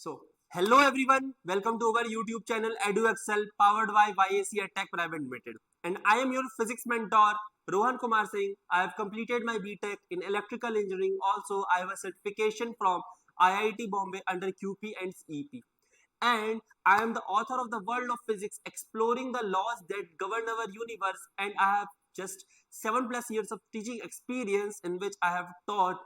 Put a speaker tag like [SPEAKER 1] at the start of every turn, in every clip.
[SPEAKER 1] So, hello everyone, welcome to our YouTube channel EduExcel powered by YAC Tech Private Limited. And I am your physics mentor Rohan Kumar Singh. I have completed my BTech in electrical engineering. Also, I have a certification from IIT Bombay under QP and CEP. And I am the author of The World of Physics, exploring the laws that govern our universe. And I have just 7+ years of teaching experience in which I have taught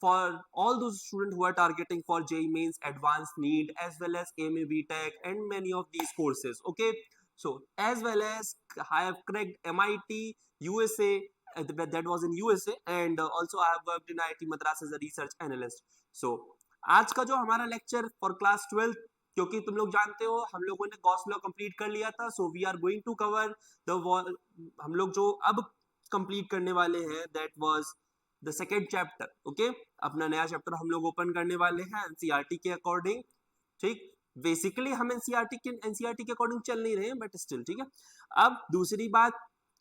[SPEAKER 1] for all those students who are targeting for JEE Mains, Advanced NEET, as well as AMA BTech and many of these courses. Okay, so as well as I have cracked MIT, USA, that was in USA, and also I have worked in IIT Madras as a research analyst. So आज का जो हमारा lecture for class 12, क्योंकि तुम लोग जानते हो हम लोगों ने गॉस लॉ कंप्लीट कर लिया था, so we are going to cover the हम लोग जो अब कंप्लीट करने वाले हैं that was the second chapter. Okay, अपना नया चैप्टर हम लोग ओपन करने वाले हैं एनसीईआरटी के अकॉर्डिंग. ठीक, बेसिकली हम एनसीईआरटी के अकॉर्डिंग चल नहीं रहे हैं बट स्टिल ठीक है. अब दूसरी बात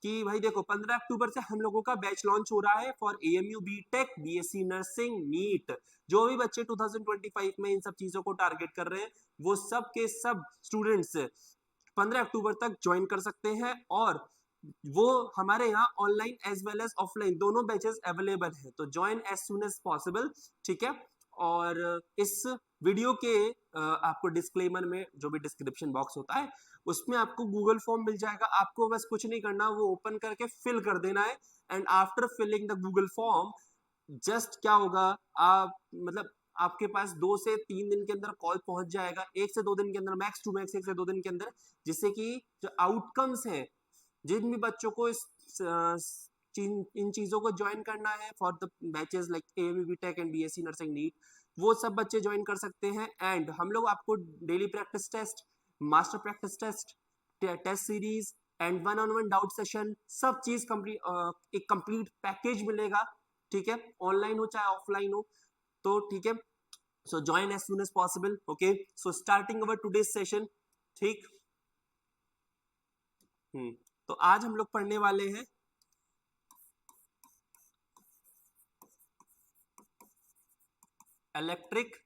[SPEAKER 1] कि भाई देखो 15 अक्टूबर से हम लोगों का बैच लॉन्च हो रहा है for AMU BTech, BSc nursing, NEET. जो भी बच्चे 2025 में इन सब चीजों को टारगेट कर रहे हैं वो सब के सब स्टूडेंट्स 15 अक्टूबर तक ज्वाइन कर सकते हैं. और वो हमारे यहाँ online as well as offline दोनों बैचेस अवेलेबल हैं, तो join as soon as possible. ठीक है. और इस वीडियो के आपको डिस्क्लेमर में जो भी डिस्क्रिप्शन बॉक्स होता है उसमें आपको गूगल फॉर्म मिल जाएगा. आपको बस कुछ नहीं करना, वो ओपन करके फिल कर देना है. And after filling the Google form just क्या होगा, आप मतलब आपके पास 2 से 3 दिन के अंदर कॉल पहुंच जाएगा, 1 से 2 दिन के अंदर, मैक्स टू मैक्स 1 से 2 दिन के अंदर, जिससे कि जो आउटकम्स हैं जिन भी बच्चों को इन चीजों को ज्वाइन करना है for the batches like AMU BTech and BSc nursing NEET, वो सब बच्चे ज्वाइन कर सकते हैं. एंड हम लोग आपको daily practice test, master practice test, test series and 1-on-1 doubt session, सब चीज कंप्लीट एक कंप्लीट पैकेज मिलेगा. ठीक है, ऑनलाइन हो चाहे ऑफलाइन हो, तो ठीक है. So join as soon as possible. Okay, so starting our today session. ठीक. तो आज हम लोग पढ़ने वाले हैं इलेक्ट्रिक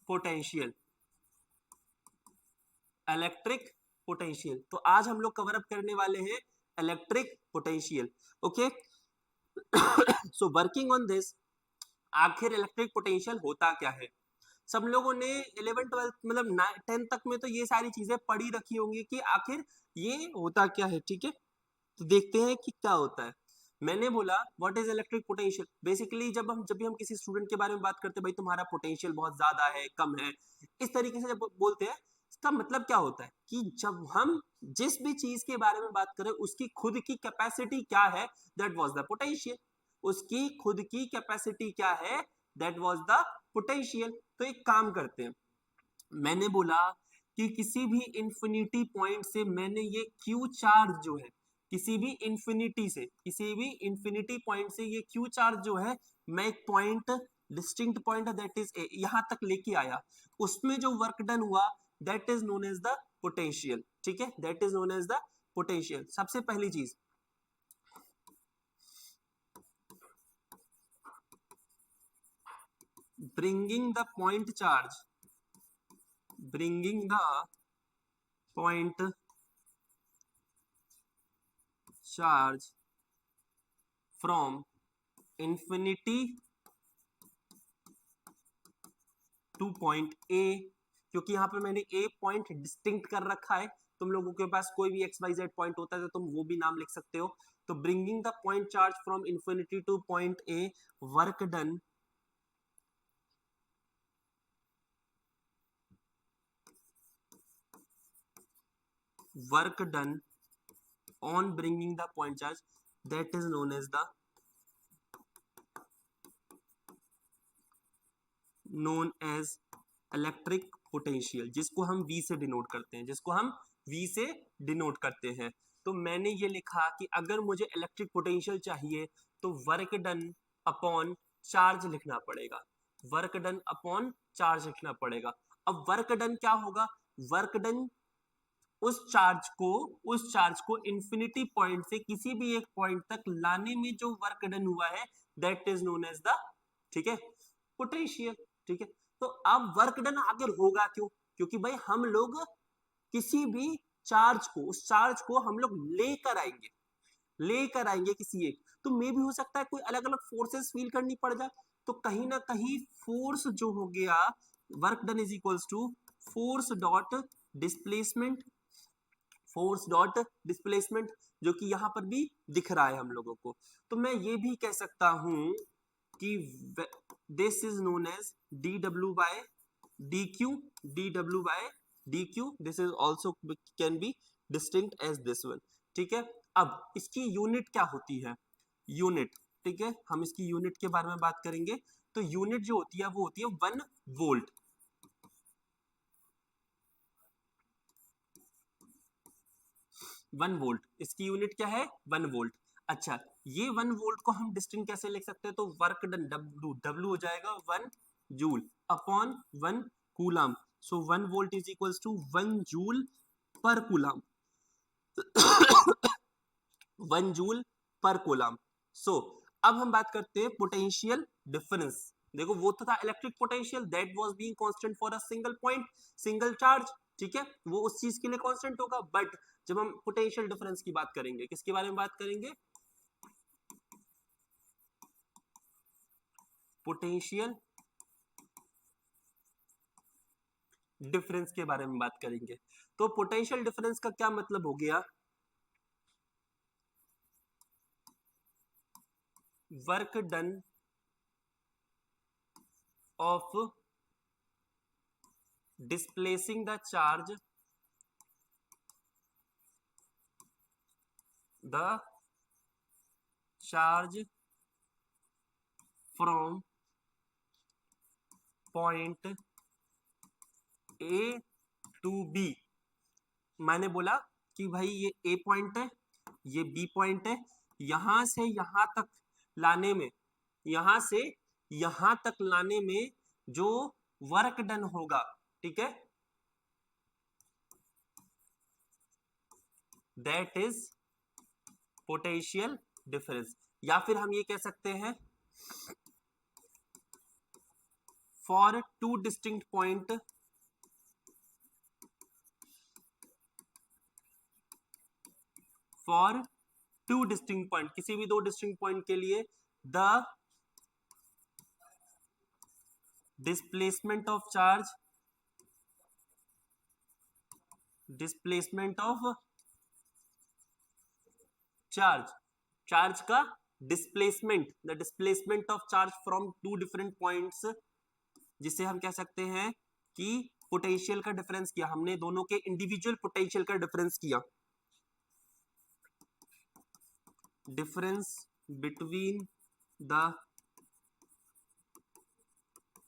[SPEAKER 1] पोटेंशियल. इलेक्ट्रिक पोटेंशियल, तो आज हम लोग कवर अप करने वाले हैं electric potential. Okay, so working on this, आखिर इलेक्ट्रिक पोटेंशियल होता क्या है. सब लोगों ने 11 12 मतलब 10 तक में तो ये सारी चीजें पढ़ी रखी होंगी कि आखिर ये होता क्या है. ठीक है, तो देखते हैं कि क्या होता है. मैंने बोला what is electric potential. Basically जब भी हम किसी स्टूडेंट के बारे में बात करते हैं, भाई तुम्हारा पोटेंशियल बहुत ज्यादा है, कम है, इस तरीके से जब बोलते हैं, इसका मतलब क्या होता है कि जब हम जिस भी चीज के बारे में बात करें उसकी खुद की कैपेसिटी क्या है, दैट वाज द पोटेंशियल. उसकी खुद की कैपेसिटी क्या है, दैट वाज द पोटेंशियल. तो एक काम करते हैं, मैंने बोला कि किसी भी इंफिनिटी पॉइंट से मैंने ये क्यू चार्ज जो है, किसी भी इंफिनिटी पॉइंट से ये क्यू चार्ज जो है, मैं एक point, distinct point that is a, यहां तक लेके आया. उसमें जो वर्क डन हुआ that is known as the potential. ठीक है, that is known as the potential. सबसे पहली चीज, bringing the point charge, bringing the point charge from infinity to point A. क्योंकि यहाँ पे मैंने A पॉइंट डिस्टिंक्ट कर रखा है, तुम लोगों के पास कोई भी XYZ पॉइंट होता है तो तुम वो भी नाम लिख सकते हो. तो bringing the point charge from infinity two point A, work done, work done on bringing the point charge, that is known as the electric potential, जिसको हम V से डिनोट करते हैं. तो मैंने ये लिखा कि अगर मुझे इलेक्ट्रिक पोटेंशियल चाहिए तो वर्क डन अपॉन चार्ज लिखना पड़ेगा. वर्क डन अपॉन चार्ज लिखना पड़ेगा. अब वर्क डन क्या होगा, वर्क डन उस चार्ज को इंफिनिटी पॉइंट से किसी भी एक पॉइंट तक लाने में जो वर्क डन हुआ है that is known as the, ठीक है, पोटेंशियल. ठीक है, तो अब वर्क डन आखिर होगा क्यों? क्योंकि भाई हम लोग किसी भी चार्ज को, उस चार्ज को हम लोग लेकर आएंगे किसी एक, तो मे भी हो सकता है कोई अलग अलग फोर्सेस फील करनी पड़ जाए, तो कहीं ना कहीं फोर्स जो हो गया, work done is equals to force dot displacement, force dot displacement, जो कि यहां पर भी दिख रहा है हम लोगों को। तो मैं ये भी कह सकता हूं कि this is known as D W by D Q, D W by D Q, this is also can be distinct as this one. ठीक है, अब इसकी यूनिट क्या होती है? यूनिट, ठीक है, हम इसकी यूनिट के बारे में बात करेंगे। तो यूनिट जो होती है वो होती है 1 वोल्ट। 1 वोल्ट इसकी यूनिट क्या है? 1 वोल्ट। अच्छा, ये 1 वोल्ट को हम डिस्टिंक्ट कैसे लिख सकते हैं? तो वर्क डन डब्ल्यू, डब्ल्यू हो जाएगा 1 joule upon 1 coulomb. So 1 volt is equals to 1 joule per coulomb. 1 joule per coulomb. So अब हम बात करते हैं पोटेंशियल डिफरेंस। देखो वो तो था electric potential that was being constant for a single point, single charge. ठीक है, वो उस चीज के लिए कांस्टेंट होगा। बट जब हम पोटेंशियल डिफरेंस की बात करेंगे, किसके बारे में बात करेंगे? पोटेंशियल डिफरेंस के बारे में बात करेंगे। तो पोटेंशियल डिफरेंस का क्या मतलब हो गया? Work done of displacing the charge, the charge from point A to B. मैंने बोला कि भाई ये ए पॉइंट है, ये बी पॉइंट है, यहां से यहां तक लाने में, यहां से यहां तक लाने में जो वर्क डन होगा, ठीक है, दैट इज पोटेंशियल डिफरेंस। या फिर हम ये कह सकते हैं for two distinct point, for two distinct point, किसी भी दो डिस्टिंक्ट पॉइंट के लिए the displacement of charge, displacement of charge, charge का displacement, the displacement of charge from two different points, जिसे हम कह सकते हैं कि पोटेंशियल का डिफरेंस किया हमने, दोनों के इंडिविजुअल पोटेंशियल का डिफरेंस किया, difference between the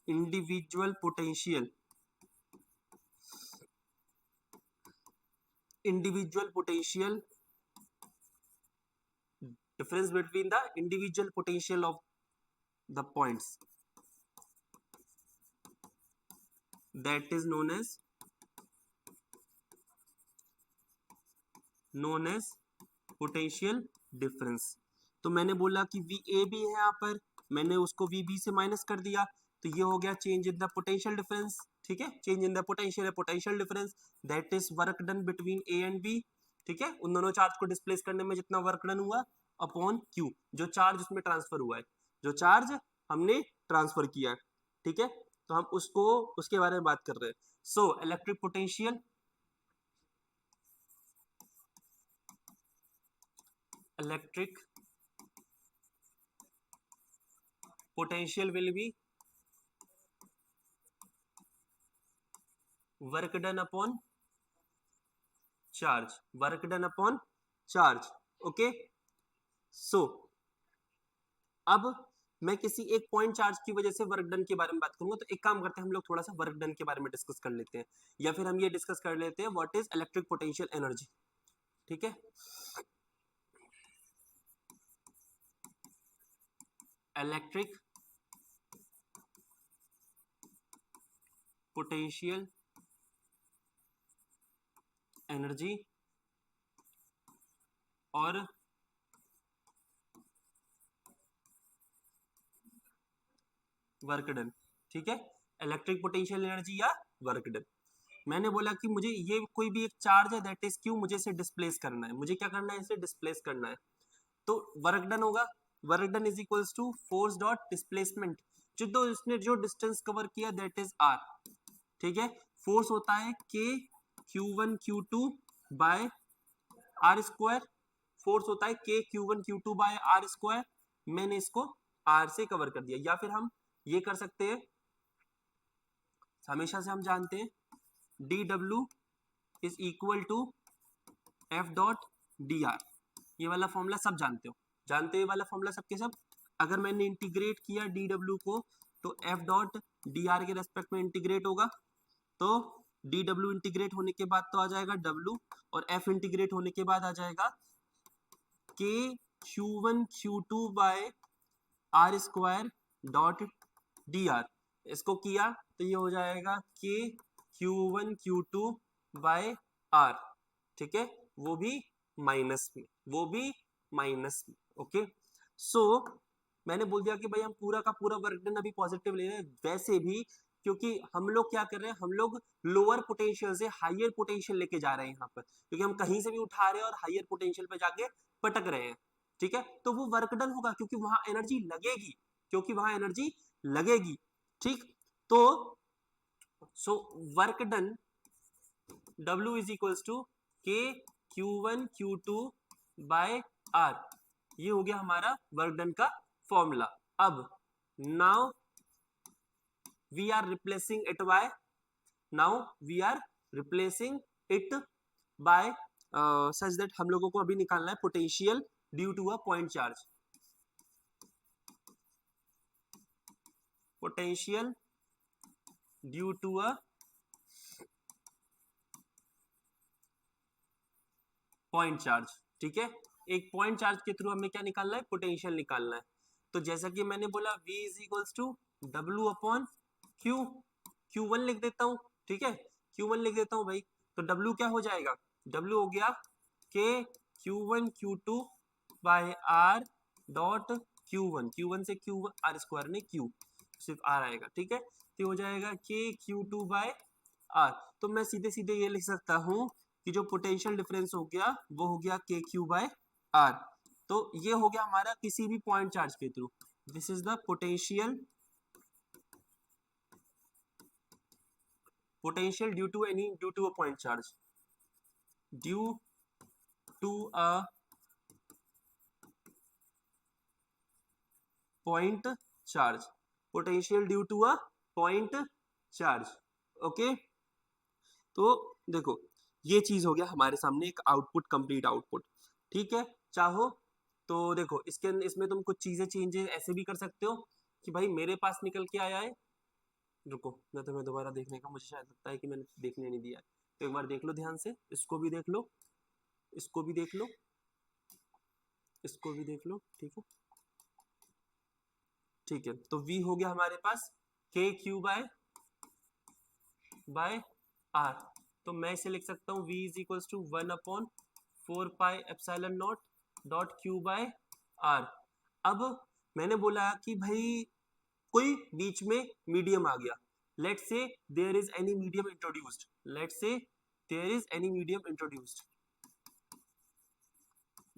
[SPEAKER 1] individual potential, individual potential, difference between the individual potential of the points, that is known as potential difference। तो मैंने बोला कि वी ए भी है यहाँ पर, मैंने उसको वी बी से माइनस कर दिया, तो ये हो गया change in the potential difference. ठीक है, चेंज इन द पोटेंशियल है potential difference, that is work done between A and B. ठीक है, उन दोनों चार्ज को डिस्प्लेस करने में जितना वर्क डन हुआ अपॉन क्यू, जो चार्ज उसमें ट्रांसफर हुआ है, जो चार्ज हमने ट्रांसफर किया है। ठीक है, तो हम उसको, उसके बारे में बात कर रहे हैं। So electric potential, electric potential will be work done upon charge, work done upon charge. Okay, so अब मैं किसी एक पॉइंट चार्ज की वजह से वर्क डन के बारे में बात करूंगा। तो एक काम करते हैं, हम लोग थोड़ा सा वर्क डन के बारे में डिस्कस कर लेते हैं, या फिर हम ये डिस्कस कर लेते हैं what is electric potential energy. ठीक है, इलेक्ट्रिक पोटेंशियल एनर्जी और वर्क डन। ठीक है, इलेक्ट्रिक पोटेंशियल एनर्जी या वर्क डन। मैंने बोला कि मुझे ये कोई भी एक चार्ज है दैट इज क्यू, मुझे इसे डिस्प्लेस करना है, मुझे क्या करना है, इसे डिस्प्लेस करना है। तो वर्क डन होगा, work done is equals to force dot displacement, जो इसने जो डिस्टेंस कवर किया दैट इज आर, ठीक है। फोर्स होता है के Q1 Q2 by R square, force होता है के Q1 Q2 by R square, मैंने इसको आर से कवर कर दिया। या फिर हम ये कर सकते हैं, हमेशा से हम जानते हैं D W is equal to F dot D R, ये वाला फॉर्मूला सब जानते हो, जानते हो वाला फॉर्मूला सबके सब। अगर मैंने इंटीग्रेट किया डी डब्ल्यू को तो एफ डॉट डी आर के रेस्पेक्ट में इंटीग्रेट होगा, तो डी डब्ल्यू इंटीग्रेट होने के बाद तो आ जाएगा डब्ल्यू, और एफ इंटीग्रेट होने के बाद आ जाएगा K Q1 Q2 by R square dot D R. इसको किया तो ये हो जाएगा K Q1 Q2 by are, ठीक है, वो भी माइनस में, वो भी माइनस में। ओके, सो मैंने बोल दिया कि भाई हम पूरा का पूरा वर्क डन अभी पॉजिटिव ले रहे हैं। वैसे भी क्योंकि हम लोग क्या कर रहे हैं, हम लोग लोअर पोटेंशियल से हायर पोटेंशियल लेके जा रहे हैं यहाँ पर, क्योंकि हम कहीं से भी उठा रहे हैं और हायर पोटेंशियल पे जाके पटक रहे हैं, ठीक है। तो वो वर्क डन होगा क्योंकि वहां एनर्जी लगेगी, क्योंकि वहां एनर्जी लगेगी, ठीक। तो so work done W is equals to K Q1 Q2 by R, ये हो गया हमारा वर्क डन का फॉर्मूला। अब now we are replacing it by, now we are replacing it by such that हम लोगों को अभी निकालना है potential due to a point charge, potential due to a point charge, ठीक है। एक पॉइंट चार्ज के थ्रू हमें क्या निकालना है, पोटेंशियल निकालना है। तो जैसा कि मैंने बोला V is equals to W upon Q, Q1 लिख देता हूँ, ठीक है, Q1 लिख देता हूँ भाई। तो W क्या हो जाएगा, W हो गया के Q1 Q2 bye R dot Q1, Q1 से Q1 R स्क्वायर नहीं Q, सिर्फ R आएगा, ठीक है। तो हो जाएगा के Q2 बाय R। तो मैं सीधे सीधे ये लिख सकता हूँ कि जो पोटेंशियल डिफरेंस हो गया वो हो गया के क्यू बाय आर। तो ये हो गया हमारा किसी भी पॉइंट चार्ज के through, this is the potential, potential due to any, due to a point charge, due to a point charge, potential due to a point charge. Okay, तो देखो ये चीज हो गया हमारे सामने एक आउटपुट, कंप्लीट आउटपुट, ठीक है। चाहो तो देखो इसके इसमें तुम कुछ चीजें चेंजेस ऐसे भी कर सकते हो कि भाई मेरे पास निकल के आया है, रुको मैं तुम्हें दोबारा देखने का, मुझे शायद लगता है कि मैंने देखने नहीं दिया है, तो एक बार देख लो ध्यान से, इसको भी देख लो, इसको भी देख लो, इसको भी देख लो, ठीक है, ठीक है। तो V हो गया हमारे पास के क्यू बाय आर। तो मैं इसे लिख सकता हूँ V is equals to 1 upon 4 pi epsilon naught dot Q by R. अब मैंने बोला कि भाई कोई बीच में मीडियम आ गया, let's say there is any medium introduced, let's say there is any medium introduced,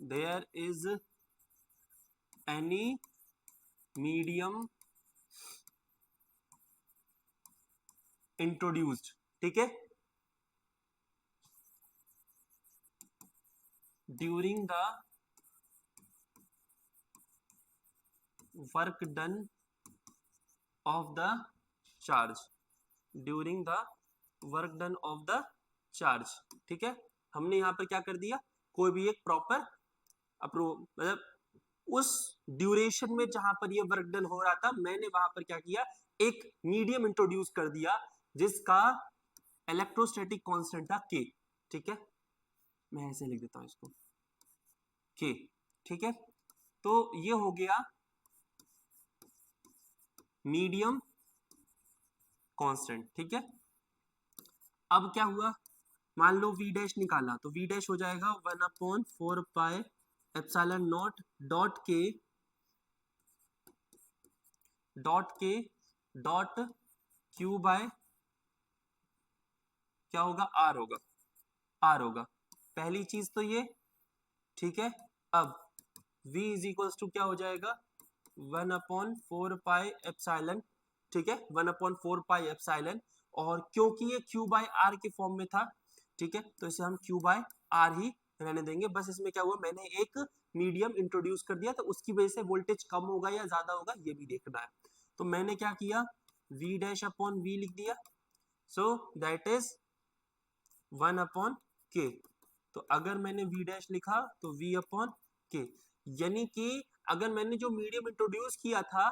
[SPEAKER 1] there is any medium introduced, ठीक है, during the work done of the charge, during the work done of the charge, ठीक है। हमने यहाँ पर क्या कर दिया, कोई भी एक प्रॉपर अप्रूव, मतलब उस ड्यूरेशन में जहां पर ये वर्क डन हो रहा था मैंने वहां पर क्या किया, एक मीडियम इंट्रोड्यूस कर दिया जिसका इलेक्ट्रोस्टैटिक कांस्टेंट था के, ठीक है। मैं ऐसे लिख देता हूं इसको के, ठीक है। तो ये हो गया मीडियम कांस्टेंट, ठीक है। अब क्या हुआ, मान लो V डैश निकाला तो V डैश हो जाएगा 1 upon 4 pi epsilon naught dot के Q बाय क्या होगा, R होगा, R होगा, पहली चीज तो ये, ठीक है। अब V इज इक्वल्स टू क्या हो जाएगा, 1/4 पाई एप्सिलॉन, ठीक है, 1/4 पाई एप्सिलॉन। और क्योंकि ये Q बाय R के फॉर्म में था, ठीक है, तो इसे हम Q बाय R ही रहने देंगे। बस इसमें क्या हुआ, मैंने एक मीडियम इंट्रोड्यूस कर दिया, तो उसकी वजह से वोल्टेज कम होगा या ज्यादा होगा ये भी देखना है। तो मैंने क्या किया, V डैश अपॉन V लिख दिया, सो दैट इज 1/K। तो अगर मैंने V डैश लिखा तो V अपॉन K, यानी कि अगर मैंने जो मीडियम इंट्रोड्यूस किया था,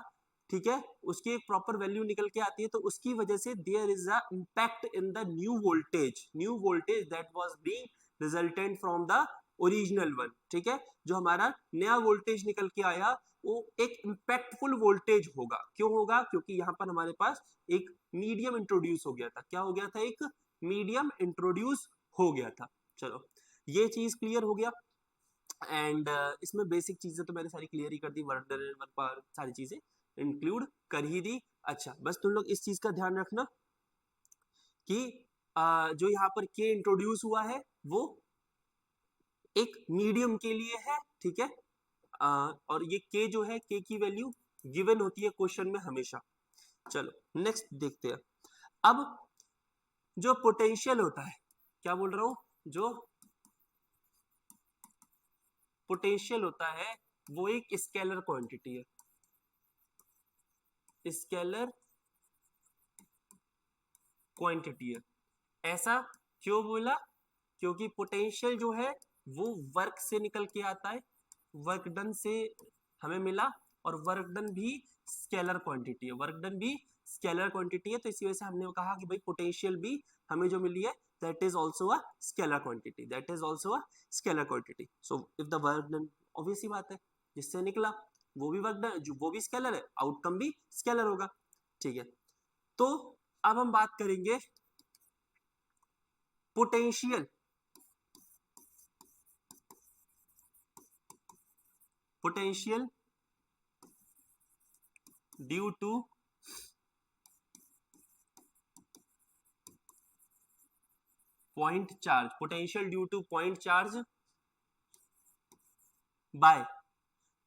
[SPEAKER 1] ठीक है, उसकी एक प्रॉपर वैल्यू निकल के आती है, तो उसकी वजह से there is a impact in the new voltage that was being resultant from the original one, ठीक है। जो हमारा नया वोल्टेज निकल के आया वो एक इम्पैक्टफुल वोल्टेज होगा। क्यों होगा, क्योंकि यहाँ पर हमारे पास एक मीडियम इंट्रोड्यूस हो गया था। क्या हो गया था, एक मीडियम इंट्रोड्यूस हो गया था। चलो ये चीज क्लियर हो गया। एंड इसमें बेसिक चीजें तो मैंने सारी क्लियर ही कर दी, वर्क डन वर्क पावर सारी चीजें इंक्लूड कर ही दी। अच्छा बस तुम लोग इस चीज का ध्यान रखना कि जो यहाँ पर के इंट्रोड्यूस हुआ है वो एक मीडियम के लिए है, ठीक है। और ये के जो है, के की वैल्यू गिवन होती है क्वेश्चन में हमेशा। चलो नेक्स्ट देखते हैं। अब जो पोटेंशियल होता है, क्या बोल रहा हूं, जो पोटेंशियल होता है वो एक स्केलर क्वांटिटी है, स्केलर क्वांटिटी है। ऐसा क्यों बोला, क्योंकि पोटेंशियल जो है वो वर्क से निकल के आता है, वर्क डन से हमें मिला, और वर्क डन भी स्केलर क्वांटिटी है, वर्क डन भी स्केलर क्वांटिटी है। तो इसी वजह से हमने कहा कि भाई पोटेंशियल भी हमें जो मिली है that is also a scalar quantity, that is also a scalar quantity. So if the work done, obvious सी बात है, जिससे निकला वो भी वर्क डन, जो वो भी स्केलर है, आउटकम भी स्केलर होगा, ठीक है। तो अब हम बात करेंगे potential, potential due two point charge, potential due two point charge by,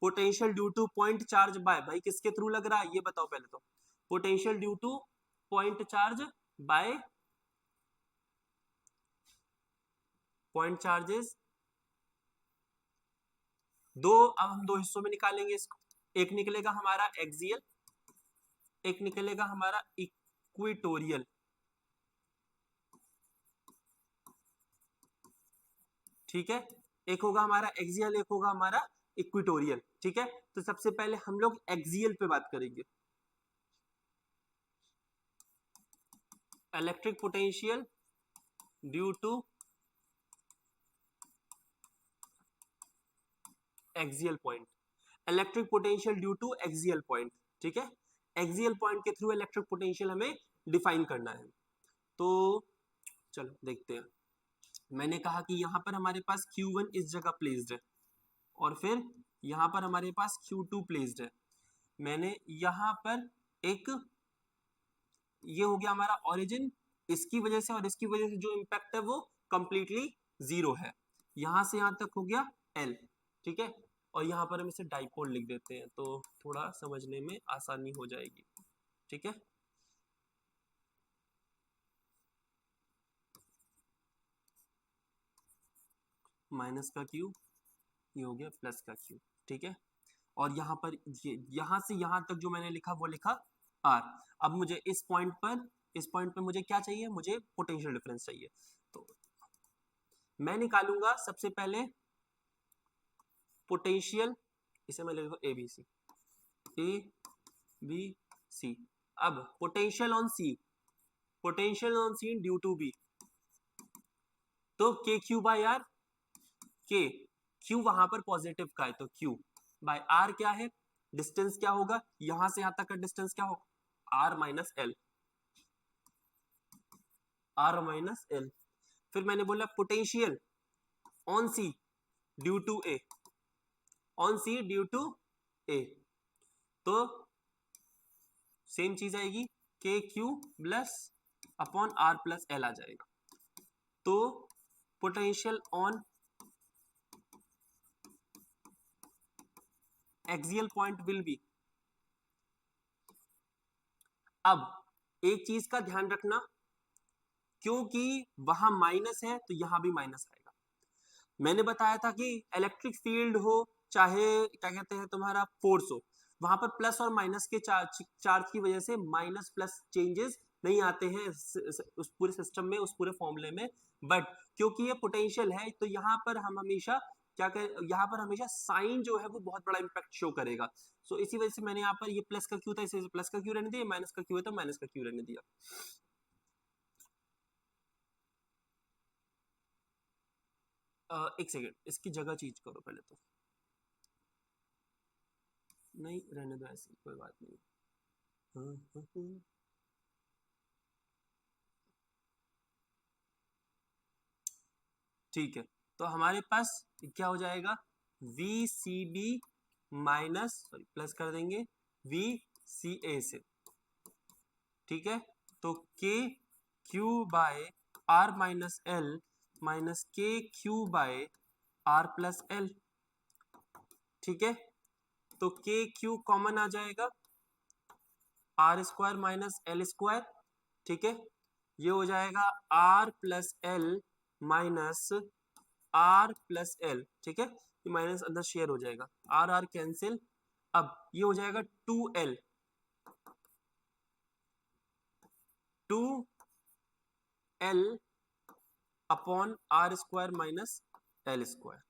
[SPEAKER 1] potential due two point charge by, भाई किसके थ्रू लग रहा है ये बताओ पहले तो। Potential due two point charge by, point charges दो, अब हम दो हिस्सों में निकालेंगे इसको। एक निकलेगा हमारा एक्सियल, एक निकलेगा हमारा इक्विटोरियल, ठीक है। एक होगा हमारा एक्सियल, एक होगा हमारा इक्विटोरियल, ठीक है। तो सबसे पहले हम लोग एक्सियल पे बात करेंगे। Electric potential due to axial point, electric potential due to axial point, ठीक है। एक्सियल पॉइंट के थ्रू इलेक्ट्रिक पोटेंशियल हमें डिफाइन करना है। तो चलो देखते हैं। मैंने कहा कि यहाँ पर हमारे पास Q1 इस जगह प्लेस्ड है, और फिर यहाँ पर हमारे पास Q2 प्लेस्ड है। मैंने यहाँ पर एक, ये हो गया हमारा ओरिजिन, इसकी वजह से और इसकी वजह से जो इम्पैक्ट है वो कंप्लीटली जीरो है। यहां से यहां तक हो गया L, ठीक है। और यहाँ पर हम इसे डाइपोल लिख देते हैं तो थोड़ा समझने में आसानी हो जाएगी, ठीक है। माइनस का Q, ये हो गया प्लस का Q, ठीक है। और यहाँ पर ये यहाँ से यहाँ तक जो मैंने लिखा वो लिखा R। अब मुझे इस पॉइंट पर, इस पॉइंट पर मुझे क्या चाहिए, मुझे पोटेंशियल डिफरेंस चाहिए। तो मैं निकालूंगा सबसे पहले पोटेंशियल, इसे मैं लिखूंगा ए बी सी, ए बी सी। अब potential on C, potential on C due to B, तो k Q by r, k q वहां पर पॉजिटिव का है तो क्यू बाय आर क्या है, डिस्टेंस क्या होगा, यहां से यहां तक का डिस्टेंस क्या होगा, r minus l, r minus l. फिर मैंने बोला potential on C due to A, on C due to A, तो सेम चीज आएगी, k q plus upon r plus l आ जाएगा। तो potential on axial point will be, अब एक चीज का ध्यान रखना, क्योंकि वहां माइनस है तो यहां भी माइनस आएगा। मैंने बताया था कि इलेक्ट्रिक फील्ड हो चाहे क्या कहते हैं तुम्हारा फोर्स हो, वहां पर प्लस और माइनस के चार्ज की वजह से माइनस प्लस चेंजेस नहीं आते हैं उस पूरे सिस्टम में, उस पूरे फॉर्मूले में। बट क्योंकि ये पोटेंशियल है तो यहाँ पर हम हमेशा क्या कर, यहाँ पर हमेशा साइन जो है वो बहुत बड़ा इंपैक्ट शो करेगा। सो इसी वजह से मैंने यहाँ पर ये प्लस का क्यू था, इसे प्लस का क्यू रहने दिया, माइनस का क्यू है तो माइनस का क्यू रहने दिया। एक सेकेंड, इसकी जगह चेंज करो पहले तो। नहीं रहने दो ऐसे, कोई बात नहीं। ठीक है, तो हमारे पास क्या हो जाएगा, V C B minus, sorry plus कर देंगे वी सी ए से। ठीक है, तो k Q by r minus l minus k Q by r plus l. ठीक है, तो के क्यू कॉमन आ जाएगा, are square minus L square. ठीक है, ये हो जाएगा r plus l minus r plus l. ठीक है, ये माइनस अंदर शेयर हो जाएगा, आर आर कैंसिल। अब ये हो जाएगा 2L, 2L upon are square minus L square.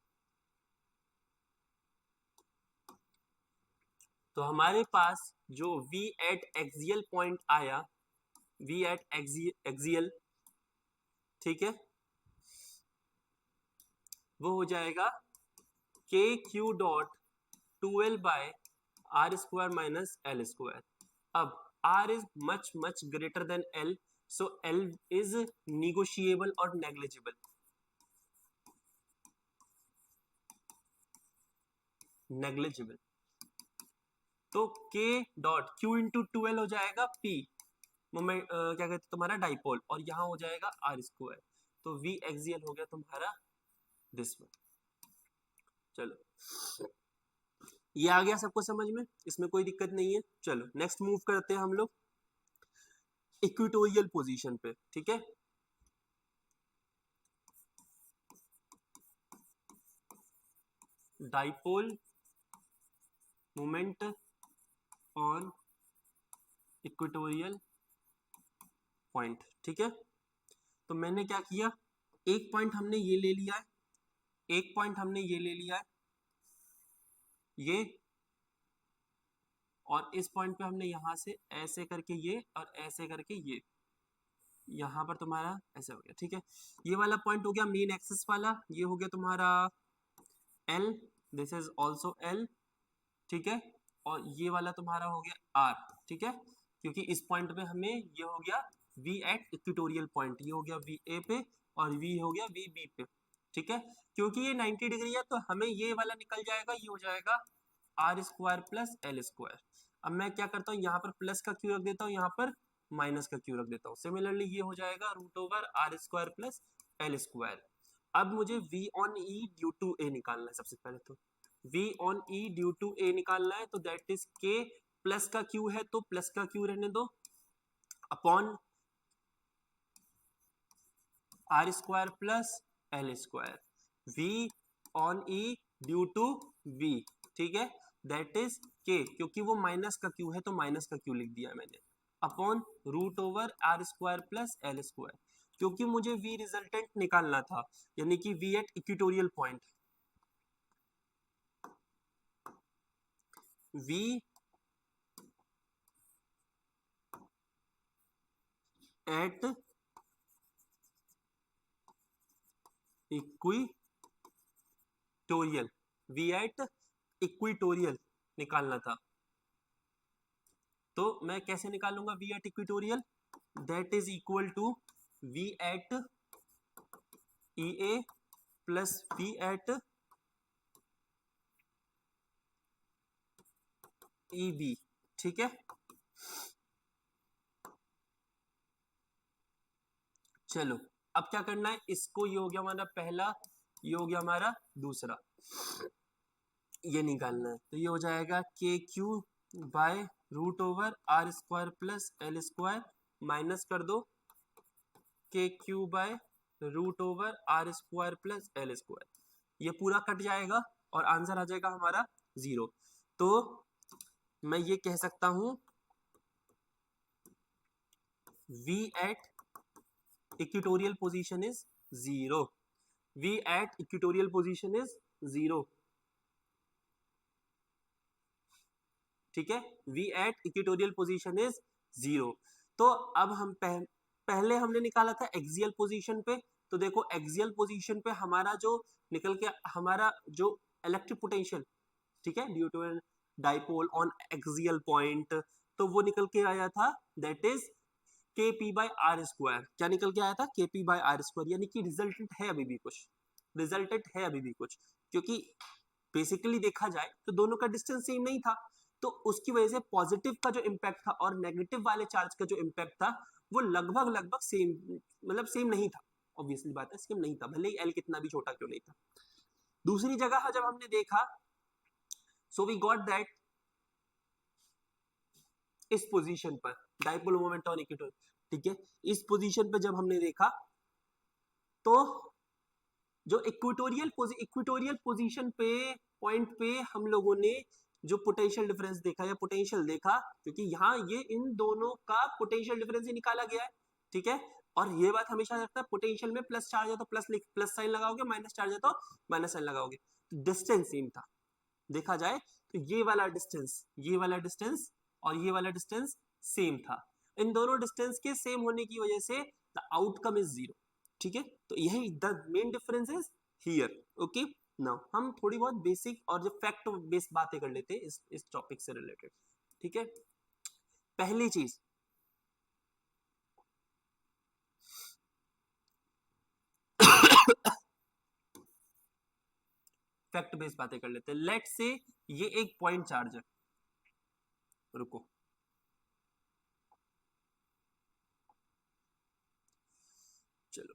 [SPEAKER 1] तो हमारे पास जो V एट एक्सियल पॉइंट आया, V एट एक्सियल, ठीक है, वो हो जाएगा K Q dot 2L by R square minus L square. अब R is much greater than L, so L is negotiable or negligible, negligible। तो K dot Q into 2L हो जाएगा P moment, क्या कहते हैं तुम्हारा डाइपोल, और यहाँ हो जाएगा R स्क्वायर। तो V एक्सियल हो गया तुम्हारा दिस वन। चलो, ये आ गया सबको समझ में, इसमें कोई दिक्कत नहीं है। चलो नेक्स्ट मूव करते हैं हम लोग इक्वेटोरियल पोजीशन पे। ठीक है, dipole moment on equatorial point. ठीक है, तो मैंने क्या किया, एक पॉइंट हमने ये ले लिया है, एक पॉइंट हमने ये ले लिया है, ये, और इस पॉइंट पे हमने यहां से ऐसे करके ये और ऐसे करके ये, यहां पर तुम्हारा ऐसे हो गया। ठीक है, ये वाला पॉइंट हो गया मेन एक्सिस वाला, ये हो गया तुम्हारा L, this is also L। ठीक है, और ये वाला तुम्हारा हो गया R। ठीक है, क्योंकि इस पॉइंट पे हमें ये हो गया V एट इक्वेटोरियल पॉइंट, ये हो गया V A पे और V हो गया V B पे। ठीक है, क्योंकि ये 90 डिग्री है तो हमें ये वाला निकल जाएगा, ये हो जाएगा are square plus L square. अब मैं क्या करता हूँ, यहाँ पर प्लस का क्यू रख देता हूँ, यहाँ पर माइनस का क्यू रख देता हूँ। सिमिलरली ये हो जाएगा root over are square plus L square. अब मुझे V on E due to A निकालना है। सबसे पहले तो V on E due to A निकालना है, तो दैट इज K प्लस का क्यू है तो प्लस का क्यू रहने दो, upon are square plus L square, V on E due to V। ठीक है, दैट इज K, क्योंकि वो माइनस का क्यू है तो माइनस का क्यू लिख दिया मैंने, upon root over are square plus L square. क्योंकि मुझे V रिजल्टेंट निकालना था, यानी कि V at equatorial point, V at equatorial, V at equatorial निकालना था। तो मैं कैसे निकालूंगा V at equatorial, that is equal to V at E A plus V at E B. ठीक है, चलो अब क्या करना है, इसको ये हो गया हमारा पहला, ये हो गया हमारा दूसरा, ये निकालना है। तो ये हो जाएगा K Q by root over are square plus L square, minus कर दो K Q by root over are square plus L square, ये पूरा कट जाएगा और आंसर आ जाएगा हमारा 0। तो मैं ये कह सकता हूं V at equatorial position is 0, V at equatorial position is 0, ठीक है, V at equatorial position is 0। तो अब हम पहले हमने निकाला था एक्सियल पोजीशन पे, तो देखो एक्सियल पोजीशन पे हमारा जो निकल के हमारा जो इलेक्ट्रिक पोटेंशियल, ठीक है, due to an dipole on axial point, तो वो निकल के आया था that is K P by R square. क्या निकल के आया था, के पी बाई आर स्क्वायर, यानी कि रिजल्टेंट है अभी भी कुछ, रिजल्टेंट है अभी भी कुछ, क्योंकि बेसिकली देखा जाए तो दोनों का डिस्टेंस सेम नहीं था, तो उसकी वजह से पॉजिटिव का जो इम्पैक्ट था और नेगेटिव वाले चार्ज का जो इम्पैक्ट था वो लगभग लगभग सेम, मतलब सेम नहीं था, ऑब्वियसली बात है सेम नहीं था, भले ही एल कितना भी छोटा क्यों नहीं था। दूसरी जगह जब हमने देखा, सो वी गॉट दैट इस पोजीशन पर डाइपोल मोमेंट ऑन इक्वेटर, ठीक है, इस पोजीशन पे जब हमने देखा तो जो इक्वेटोरियल पोजीशन पे पॉइंट पे हम लोगों ने जो पोटेंशियल डिफरेंस देखा या पोटेंशियल देखा, क्योंकि यहाँ ये इन दोनों का पोटेंशियल डिफरेंस ही निकाला गया है, ठीक है, और ये बात हमेशा रखता है पोटेंशियल में प्लस चार्ज है तो प्लस साइन लगाओगे, माइनस चार्ज है तो माइनस साइन लगाओगे, डिस्टेंस सेम था देखा जाए तो, ये वाला डिस्टेंस, ये वाला डिस्टेंस और ये वाला डिस्टेंस सेम था, इन दोनों डिस्टेंस के सेम होने की वजह से द आउटकम इज 0, ठीक है, तो यही the main difference is here. Okay, now हम थोड़ी बहुत बेसिक और जो फैक्ट बेस्ड बातें कर लेते हैं इस टॉपिक से रिलेटेड, ठीक है। पहली चीज, फैक्ट बेस्ड बातें कर लेते हैं। लेट से ये एक पॉइंट चार्ज है, रुको, चलो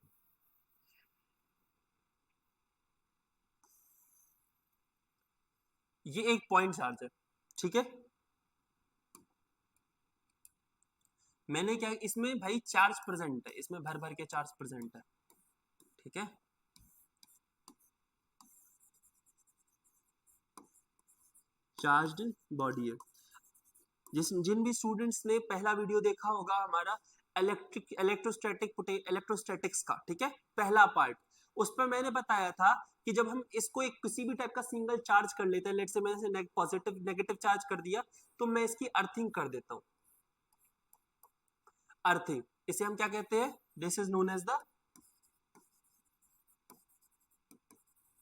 [SPEAKER 1] ये एक पॉइंट चार्ज है, ठीक है, मैंने क्या इसमें भाई चार्ज प्रेजेंट है, इसमें भर भर के चार्ज प्रेजेंट है, ठीक है, चार्ज्ड बॉडी है। जिन भी स्टूडेंट्स ने पहला वीडियो देखा होगा हमारा इलेक्ट्रोस्टैटिक्स का, ठीक है, पहला पार्ट, उस पर मैंने बताया था कि जब हम इसको एक किसी भी टाइप का सिंगल चार्ज कर लेते हैं, लेट से मैंने पॉजिटिव नेगेटिव चार्ज कर दिया, तो मैं इसकी अर्थिंग कर देता हूं, अर्थिंग, इसे हम क्या कहते हैं, this is known as the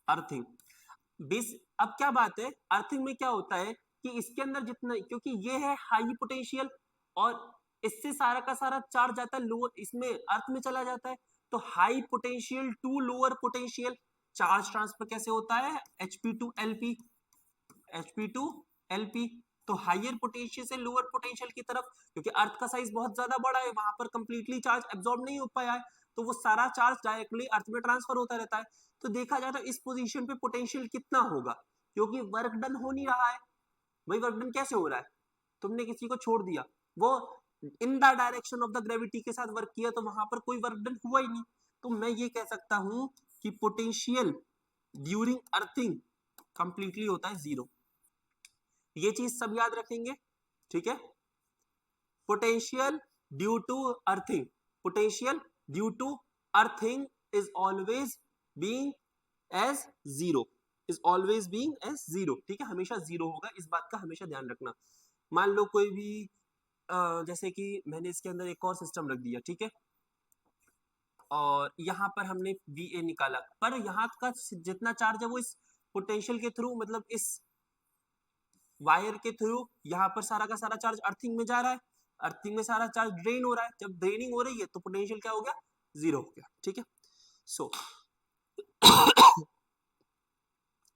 [SPEAKER 1] earthing. Base अब क्या बात है, अर्थिंग में क्या होता है कि इसके अंदर जितना, क्योंकि ये है हाई पोटेंशियल और इससे सारा का सारा चार्ज जाता है लोअर, इसमें अर्थ में चला जाता है, तो high potential to lower potential charge transfer कैसे होता है, HP to LP, HP to LP, तो हायर पोटेंशियल से लोअर पोटेंशियल की तरफ, क्योंकि अर्थ का साइज बहुत ज्यादा बड़ा है, वहां पर कंप्लीटली चार्ज एब्जॉर्ब नहीं हो पाया है, तो वो सारा चार्ज डायरेक्टली अर्थ में ट्रांसफर होता रहता है। तो देखा जाए तो इस पोजीशन पे पोटेंशियल कितना होगा, क्योंकि वर्क डन हो नहीं रहा है, वही वर्क डन कैसे हो रहा है, तुमने किसी को छोड़ दिया, वो in the direction of the gravity के साथ वर्क किया, तो वहां पर कोई वर्क डन हुआ ही नहीं, तो मैं ये कह सकता हूं कि पोटेंशियल ड्यूरिंग अर्थिंग कंप्लीटली होता है 0, ये चीज सब याद रखेंगे, ठीक है, potential due to earthing, potential due to earthing is always being as 0, is always being as 0, ठीक है, हमेशा 0 होगा, इस बात का हमेशा ध्यान रखना। मान लो कोई भी जैसे कि मैंने इसके अंदर एक और सिस्टम रख दिया, ठीक है, और यहाँ पर हमने VA निकाला, पर यहाँ का जितना चार्ज है वो इस पोटेंशियल के थ्रू, मतलब इस वायर के थ्रू यहाँ पर सारा का सारा चार्ज अर्थिंग में जा रहा है, अर्थिंग में सारा चार्ज ड्रेन हो रहा है, जब ड्रेनिंग हो रही है तो पोटेंशियल क्या हो गया, 0 हो गया, ठीक है। सो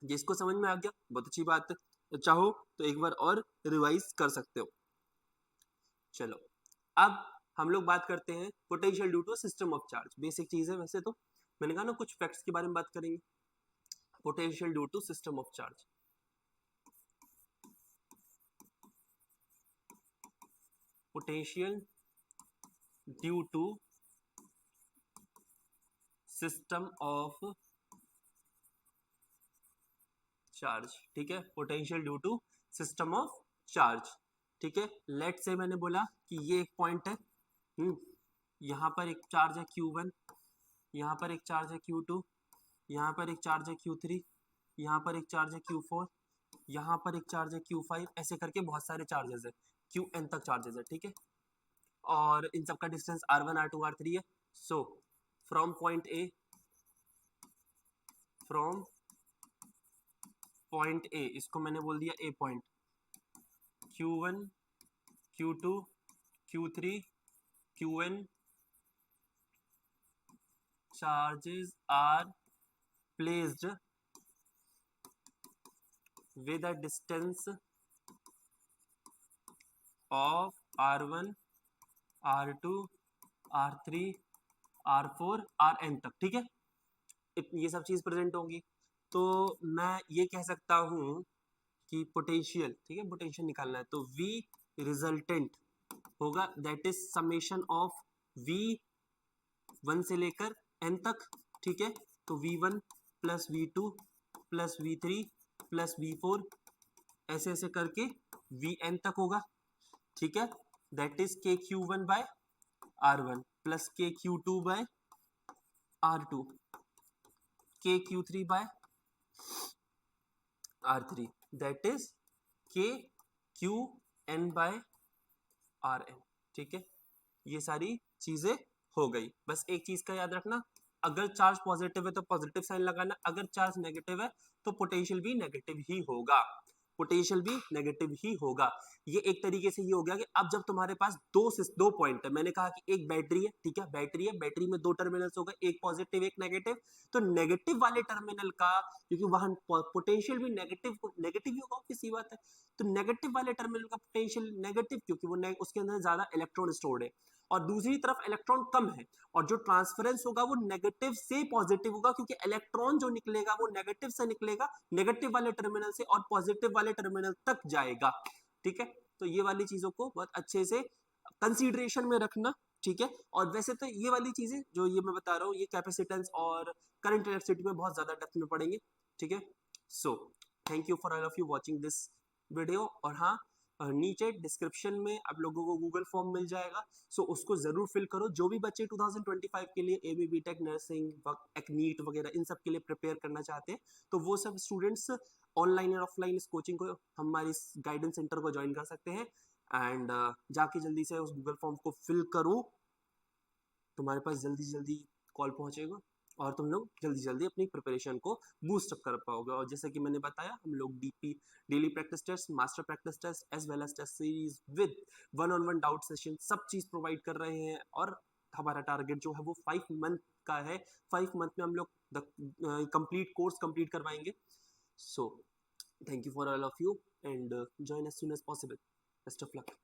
[SPEAKER 1] जिसको समझ में आ गया बहुत अच्छी बात है, चाहो तो एक बार और रिवाइज कर सकते हो। चलो अब हम लोग बात करते हैं potential due to system of charge. Basic चीज है वैसे तो, मैंने कहा ना कुछ फैक्ट्स के बारे में बात करेंगे। Potential due to system of charge, potential due to system of charge, ठीक है, potential due to system of charge, ठीक है। लेट से मैंने बोला कि ये एक पॉइंट है, यहाँ पर एक चार्ज है Q1, यहाँ पर एक चार्ज है Q2, यहाँ पर एक चार्ज है Q3, यहाँ पर एक चार्ज है Q4, यहाँ पर एक चार्ज है Q5, ऐसे करके बहुत सारे चार्जेस है, Qn तक चार्जेस है, ठीक है। और इन सब का डिस्टेंस R1 R2 R3 है। So from point A, from point ए, इसको मैंने बोल दिया ए point, Q1 Q2 Q3 Qn charges are placed with a distance of R1 R2 R3 R4 Rn तक, ठीक है। ये सब चीज प्रेजेंट होंगी, तो मैं ये कह सकता हूं कि पोटेंशियल, ठीक है, पोटेंशियल निकालना है तो V रिजल्टेंट होगा that is summation of V1 से लेकर n तक, ठीक है। तो V1 plus V2 plus V3 plus V4 ऐसे ऐसे करके Vn तक होगा, ठीक है। That is KQ1 by R1 plus KQ2 by R2 KQ3 by R3 that is KQn by Rn, ठीक है। ये सारी चीजें हो गई। बस एक चीज का याद रखना, अगर चार्ज पॉजिटिव है तो पॉजिटिव साइन लगाना, अगर चार्ज नेगेटिव है तो पोटेंशियल भी नेगेटिव ही होगा, पोटेंशियल भी नेगेटिव ही होगा। ये एक तरीके से ये हो गया कि अब जब तुम्हारे पास दो पॉइंट है, मैंने कहा कि एक बैटरी है, ठीक है, बैटरी है, बैटरी में दो टर्मिनल्स हो गए, एक पॉजिटिव एक नेगेटिव, तो नेगेटिव वाले टर्मिनल का, क्योंकि वहां पोटेंशियल भी नेगेटिव नेगेटिव ही होगा, किसी बात है, तो नेगेटिव वाले टर्मिनल का पोटेंशियल नेगेटिव, क्योंकि वो उसके अंदर ज्यादा इलेक्ट्रॉन स्टोर्ड है, और दूसरी तरफ इलेक्ट्रॉन कम है, और जो ट्रांसफरेंस होगा वो नेगेटिव से पॉजिटिव होगा, क्योंकि इलेक्ट्रॉन जो निकलेगा वो नेगेटिव से निकलेगा, नेगेटिव वाले टर्मिनल से, और पॉजिटिव वाले टर्मिनल तक जाएगा, ठीक है। तो ये वाली चीजों को बहुत अच्छे से कंसीडरेशन में रखना, ठीक है। और वैसे तो ये वाली चीजें जो ये मैं बता रहा हूँ, ये कैपेसिटेंस और करंट इलेक्ट्रिसिटी में बहुत ज्यादा डेप्थ में पढ़ेंगे, ठीक है। सो thank you for all of you watching this video. और हाँ, नीचे डिस्क्रिप्शन में आप लोगों को गूगल फॉर्म मिल जाएगा, सो उसको जरूर फिल करो। जो भी बच्चे 2025 के लिए एमई बीटेक नर्सिंग नीट वगैरह इन सब के लिए प्रिपेयर करना चाहते हैं, तो वो सब स्टूडेंट्स ऑनलाइन और ऑफलाइन इस कोचिंग को, हमारे इस गाइडेंस सेंटर को ज्वाइन कर सकते हैं। एंड जाके जल्दी से उस गूगल फॉर्म को फिल करो, तुम्हारे पास जल्दी जल्दी कॉल पहुंचेगा और तुम लोग जल्दी जल्दी अपनी प्रिपरेशन को बूस्ट अप कर पाओगे। और जैसे कि मैंने बताया, हम लोग daily practice test, master practice test as well as test series with 1-on-1 doubt session सब चीज प्रोवाइड कर रहे हैं। और हमारा टारगेट जो है वो 5 मंथ का है, 5 मंथ में हम लोग कंप्लीट कोर्स कंप्लीट करवाएंगे। So thank you for all of you and join as soon as possible. Best of luck.